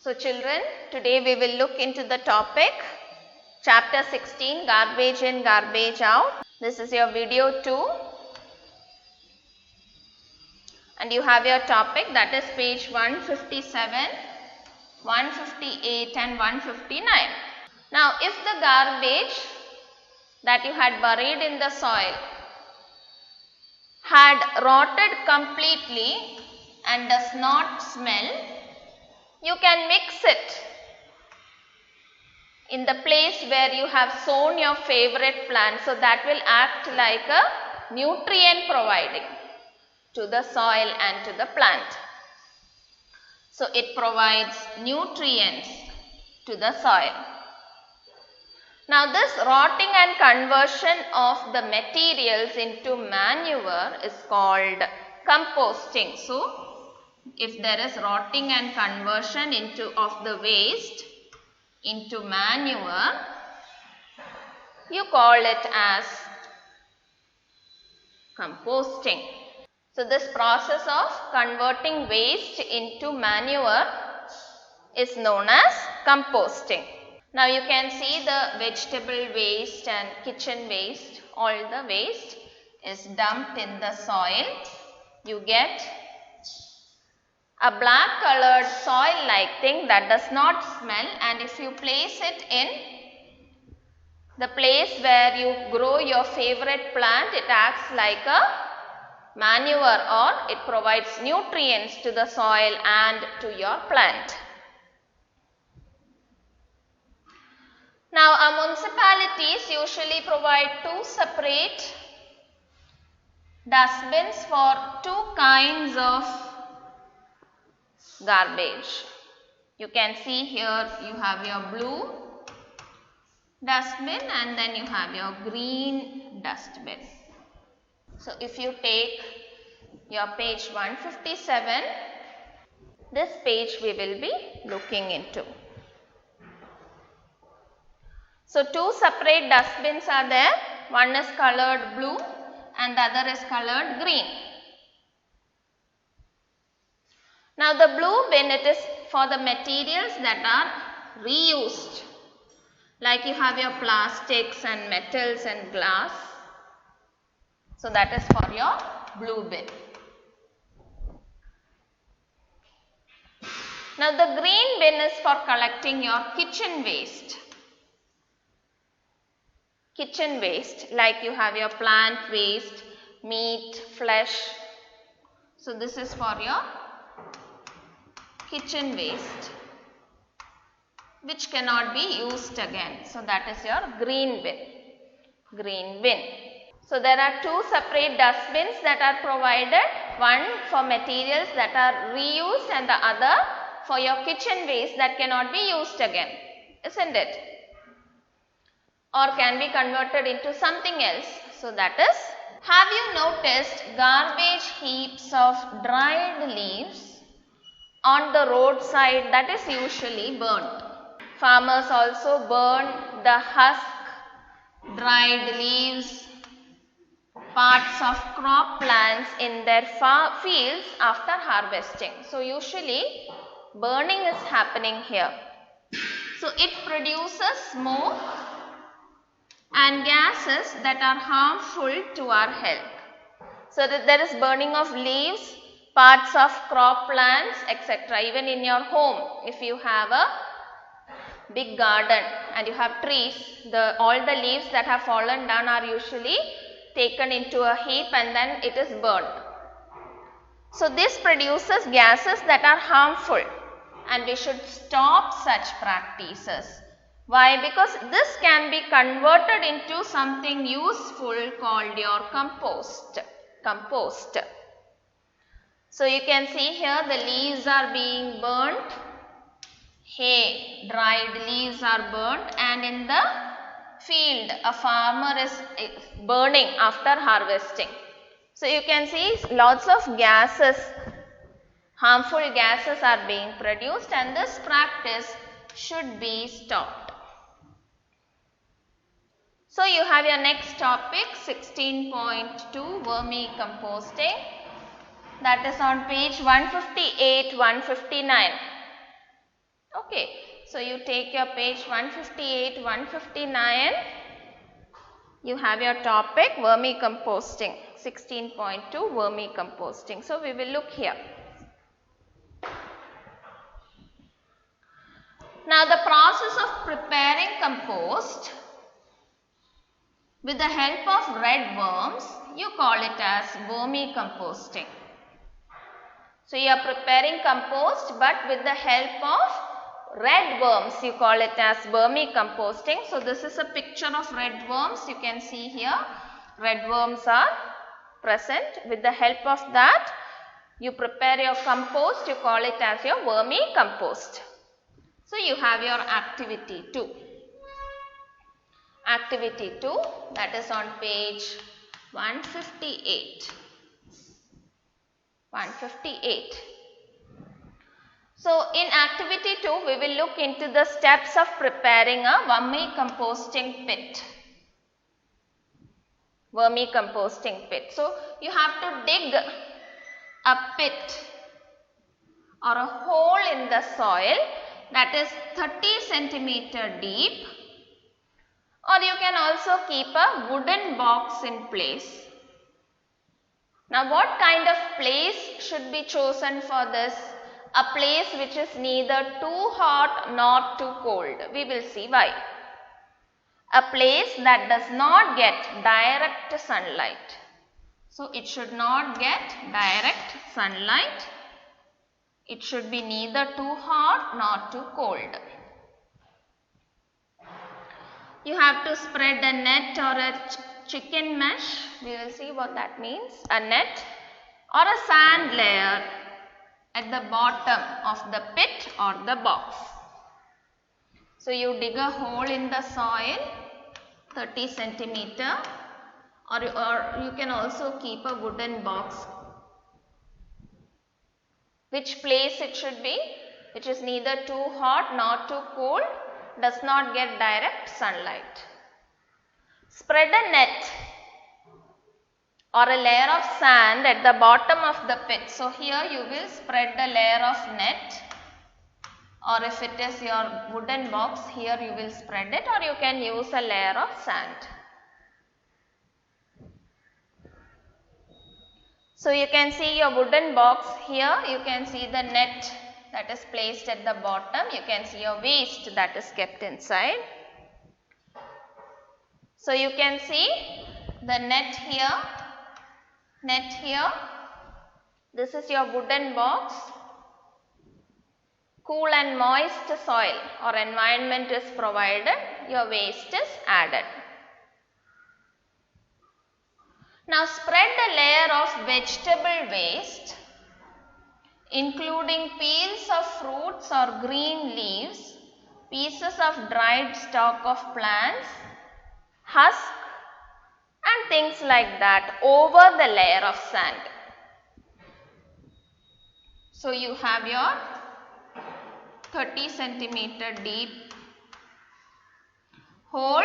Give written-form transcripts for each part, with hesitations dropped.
So children, today we will look into the topic chapter 16, garbage in, garbage out. This is your video 2 and you have your topic, that is page 157, 158 and 159. Now if the garbage that you had buried in the soil had rotted completely and does not smell, you can mix it in the place where you have sown your favorite plant. So that will act like a nutrient providing to the soil and to the plant. So it provides nutrients to the soil. Now this rotting and conversion of the materials into manure is called composting. So if there is rotting and conversion of the waste into manure, you call it as composting. So this process of converting waste into manure is known as composting. Now you can see the vegetable waste and kitchen waste, all the waste is dumped in the soil. You get a black colored soil like thing that does not smell, and if you place it in the place where you grow your favorite plant, it acts like a manure, or it provides nutrients to the soil and to your plant. Now our municipalities usually provide two separate dustbins for two kinds of garbage. You can see here you have your blue dustbin and then you have your green dustbin. So if you take your page 157, this page we will be looking into. So two separate dustbins are there. One is colored blue and the other is colored green. Now the blue bin, it is for the materials that are reused, like you have your plastics and metals and glass. So that is for your blue bin. Now the green bin is for collecting your kitchen waste. Kitchen waste, like you have your plant waste, meat, flesh. So this is for your kitchen waste, which cannot be used again. So that is your green bin. Green bin. So there are two separate dustbins that are provided, one for materials that are reused and the other for your kitchen waste that cannot be used again, isn't it? Or can be converted into something else. So that is, have you noticed garbage heaps of dried leaves on the roadside? That is usually burnt. Farmers also burn the husk, dried leaves, parts of crop plants in their fields after harvesting. So usually burning is happening here. So it produces smoke and gases that are harmful to our health. So that there is burning of leaves, parts of crop plants, etc. Even in your home, if you have a big garden and you have trees, all the leaves that have fallen down are usually taken into a heap and then it is burnt. So this produces gases that are harmful and we should stop such practices. Why? Because this can be converted into something useful called your compost. So you can see here the leaves are being burnt. Hay, dried leaves are burnt, and in the field a farmer is burning after harvesting. So you can see lots of gases, harmful gases are being produced, and this practice should be stopped. So you have your next topic 16.2, vermicomposting, that is on page 158, 159. Okay, so you take your page 158, 159, you have your topic vermicomposting, 16.2 vermicomposting. So we will look here. Now the process of preparing compost with the help of red worms, you call it as vermicomposting. So you are preparing compost but with the help of red worms, you call it as vermicomposting. So this is a picture of red worms, you can see here red worms are present. With the help of that you prepare your compost, you call it as your vermicompost. So you have your activity 2. Activity 2, that is on page 158. 158. So in activity 2, we will look into the steps of preparing a vermicomposting pit. Vermicomposting pit. So you have to dig a pit or a hole in the soil that is 30 centimeter deep, or you can also keep a wooden box in place. Now what kind of place should be chosen for this? A place which is neither too hot nor too cold. We will see why. A place that does not get direct sunlight. So it should not get direct sunlight. It should be neither too hot nor too cold. You have to spread a net or a chicken mesh. We will see what that means. A net or a sand layer at the bottom of the pit or the box. So you dig a hole in the soil 30 centimeter, or you can also keep a wooden box. Which place it should be? Which is neither too hot nor too cold, does not get direct sunlight. Spread a net or a layer of sand at the bottom of the pit. So here you will spread a layer of net, or if it is your wooden box, here you will spread it, or you can use a layer of sand. So you can see your wooden box here, you can see the net that is placed at the bottom, you can see your waste that is kept inside. So you can see the net here, this is your wooden box. Cool and moist soil or environment is provided, your waste is added. Now spread a layer of vegetable waste, including peels of fruits or green leaves, pieces of dried stalk of plants, husk and things like that over the layer of sand. So you have your 30 centimeter deep hole.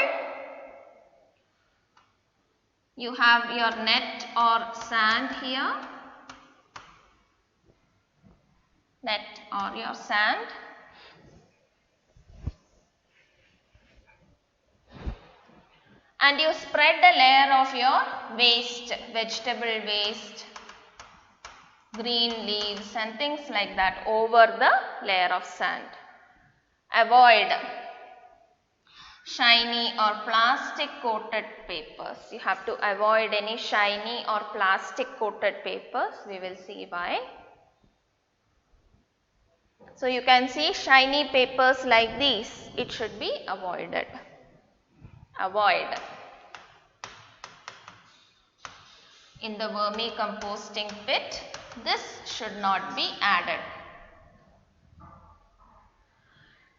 You have your net or sand here, net or your sand. And you spread a layer of your waste, vegetable waste, green leaves and things like that over the layer of sand. Avoid shiny or plastic coated papers. You have to avoid any shiny or plastic coated papers. We will see why. So you can see shiny papers like these, it should be avoided. Avoid. In the vermicomposting pit, this should not be added.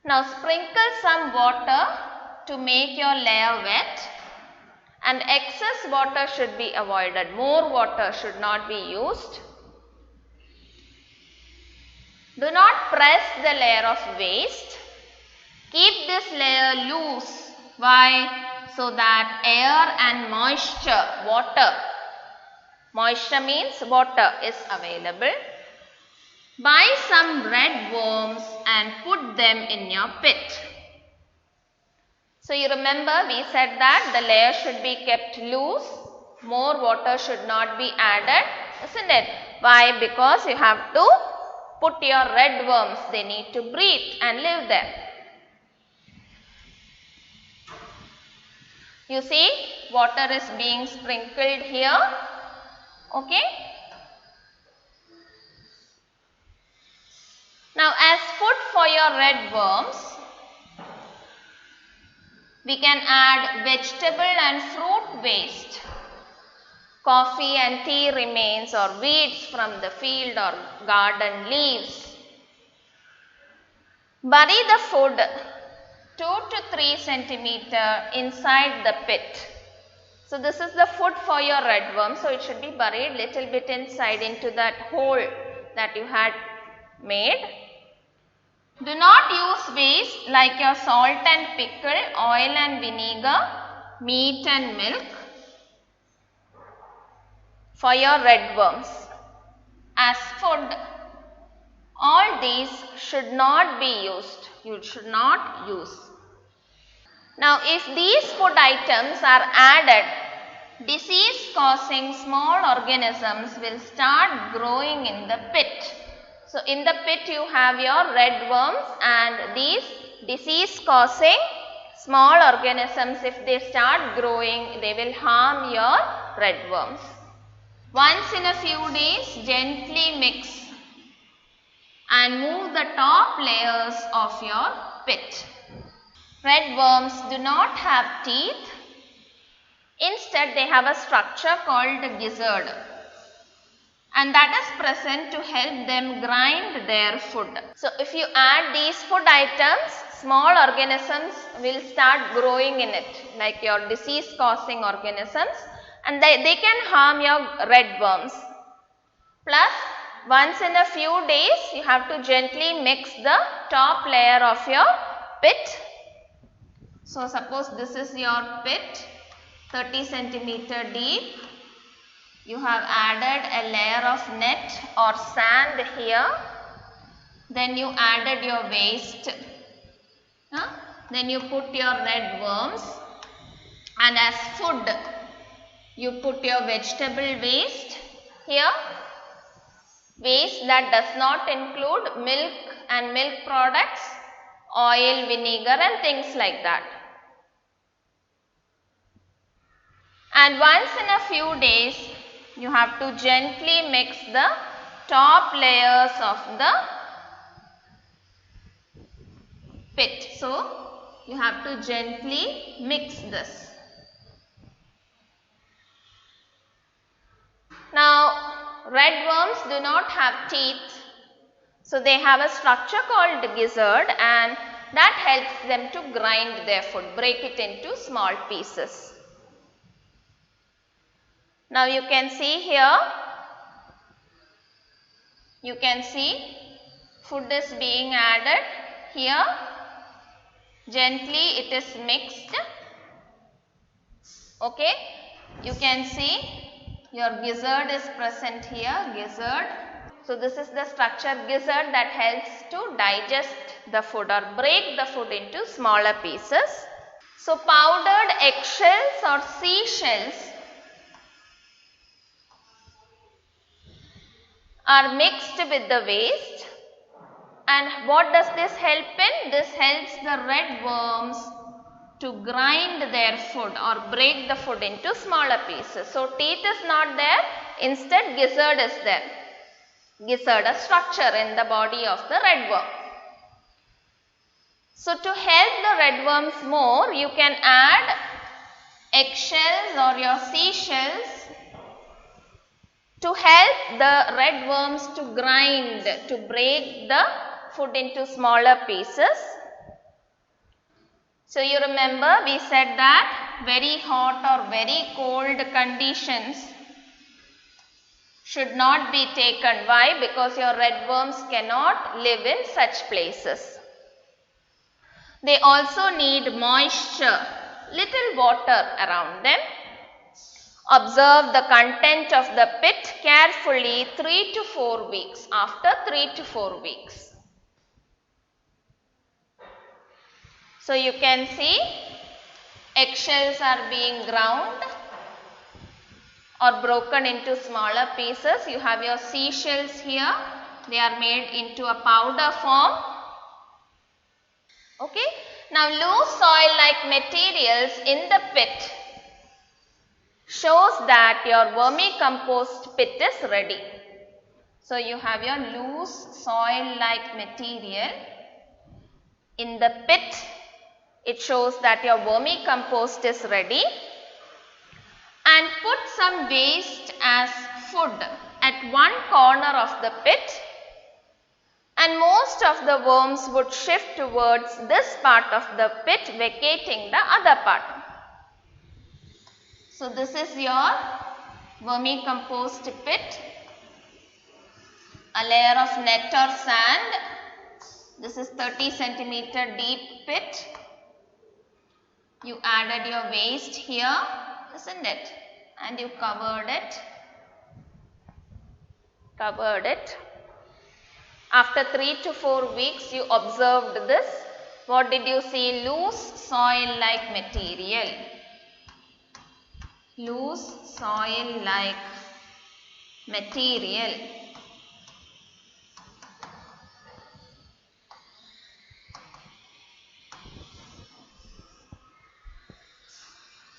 Now sprinkle some water to make your layer wet, and excess water should be avoided. More water should not be used. Do not press the layer of waste. Keep this layer loose. Why? So that air and moisture means water is available. Buy some red worms and and put them in your pit. So you remember we said that the layer should be kept loose, more water should not be added, isn't it? Why? Because you have to put your red worms, they need to breathe and live there. You see, water is being sprinkled here, okay. Now as food for your red worms, we can add vegetable and fruit waste, coffee and tea remains or weeds from the field or garden leaves. Bury the food 2 to 3 centimeter inside the pit. So this is the food for your red worm, so it should be buried little bit inside into that hole that you had made. Do not use waste like your salt and pickle, oil and vinegar, meat and milk for your red worms as food. All these should not be used. You should not use. Now, if these food items are added, disease causing small organisms will start growing in the pit. So, in the pit you have your red worms and these disease causing small organisms, if they start growing, they will harm your red worms. Once in a few days, gently mix and move the top layers of your pit. Red worms do not have teeth. Instead, they have a structure called a gizzard, and that is present to help them grind their food. So, if you add these food items, small organisms will start growing in it, like your disease causing organisms, and they can harm your red worms. Plus, once in a few days, you have to gently mix the top layer of your pit. So, suppose this is your pit, 30 centimeter deep. You have added a layer of net or sand here. Then you added your waste. Then you put your red worms. And as food, you put your vegetable waste here. Waste that does not include milk and milk products, oil, vinegar and things like that. And once in a few days, you have to gently mix the top layers of the pit. So, you have to gently mix this. Now, red worms do not have teeth. So, they have a structure called gizzard and that helps them to grind their food, break it into small pieces. Now, you can see here, you can see food is being added here, gently it is mixed, okay. You can see your gizzard is present here, gizzard. So, this is the structure gizzard that helps to digest the food or break the food into smaller pieces. So, powdered eggshells or seashells are mixed with the waste, and what does this help in? This helps the red worms to grind their food or break the food into smaller pieces. So, teeth is not there, instead gizzard is there. Gizzard, a structure in the body of the red worm. So, to help the red worms more, you can add eggshells or your seashells to help the red worms to grind, to break the food into smaller pieces. So, you remember we said that very hot or very cold conditions should not be taken. Why? Because your red worms cannot live in such places. They also need moisture, little water around them. Observe the content of the pit carefully 3 to 4 weeks, after 3 to 4 weeks. So you can see eggshells are being ground or broken into smaller pieces. You have your seashells here. They are made into a powder form. Okay. Now loose soil like materials in the pit shows that your vermicompost pit is ready. So you have your loose soil like material in the pit. It shows that your vermicompost is ready. And put some waste as food at one corner of the pit, and most of the worms would shift towards this part of the pit, vacating the other part. So this is your vermicompost pit, a layer of net or sand. This is 30 centimeter deep pit. You added your waste here, isn't it? And you covered it. After 3 to 4 weeks, you observed this. What did you see? Loose soil like material. Loose soil like material.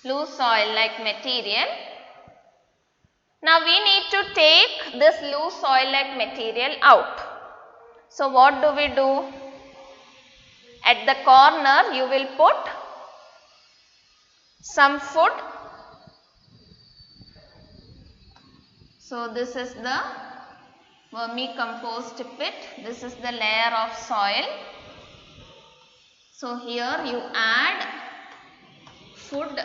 Loose soil like material. Now we need to take this loose soil like material out. So what do we do? At the corner you will put some food. So this is the vermicompost pit. This is the layer of soil. So here you add food.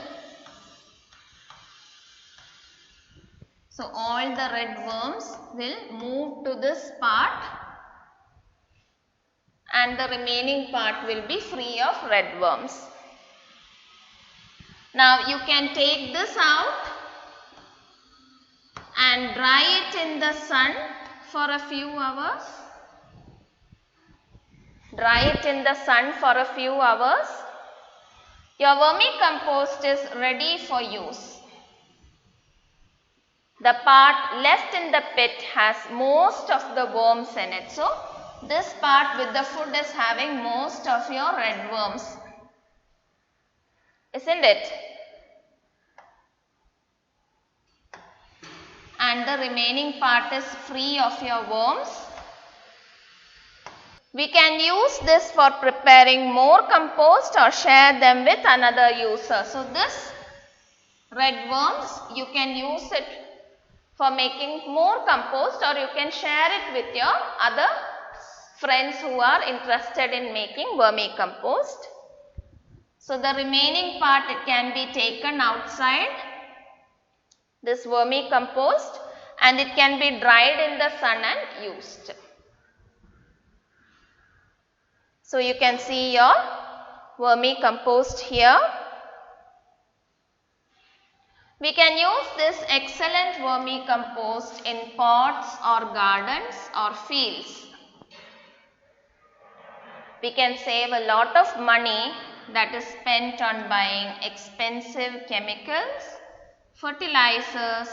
So all the red worms will move to this part and the remaining part will be free of red worms. Now you can take this out and dry it in the sun for a few hours. Dry it in the sun for a few hours. Your vermicompost is ready for use. The part left in the pit has most of the worms in it. So this part with the food is having most of your red worms, isn't it? And the remaining part is free of your worms. We can use this for preparing more compost or share them with another user. So this red worms, you can use it for making more compost, or you can share it with your other friends who are interested in making vermicompost. So the remaining part, it can be taken outside, this vermicompost, and it can be dried in the sun and used. So you can see your vermicompost here. We can use this excellent vermicompost in pots or gardens or fields. We can save a lot of money that is spent on buying expensive chemicals, fertilizers,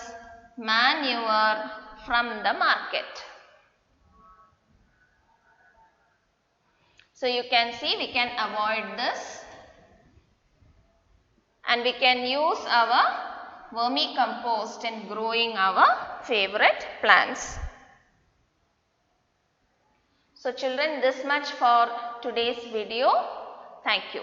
manure from the market. So you can see we can avoid this and we can use our vermicompost in growing our favorite plants. So children, this much for today's video. Thank you.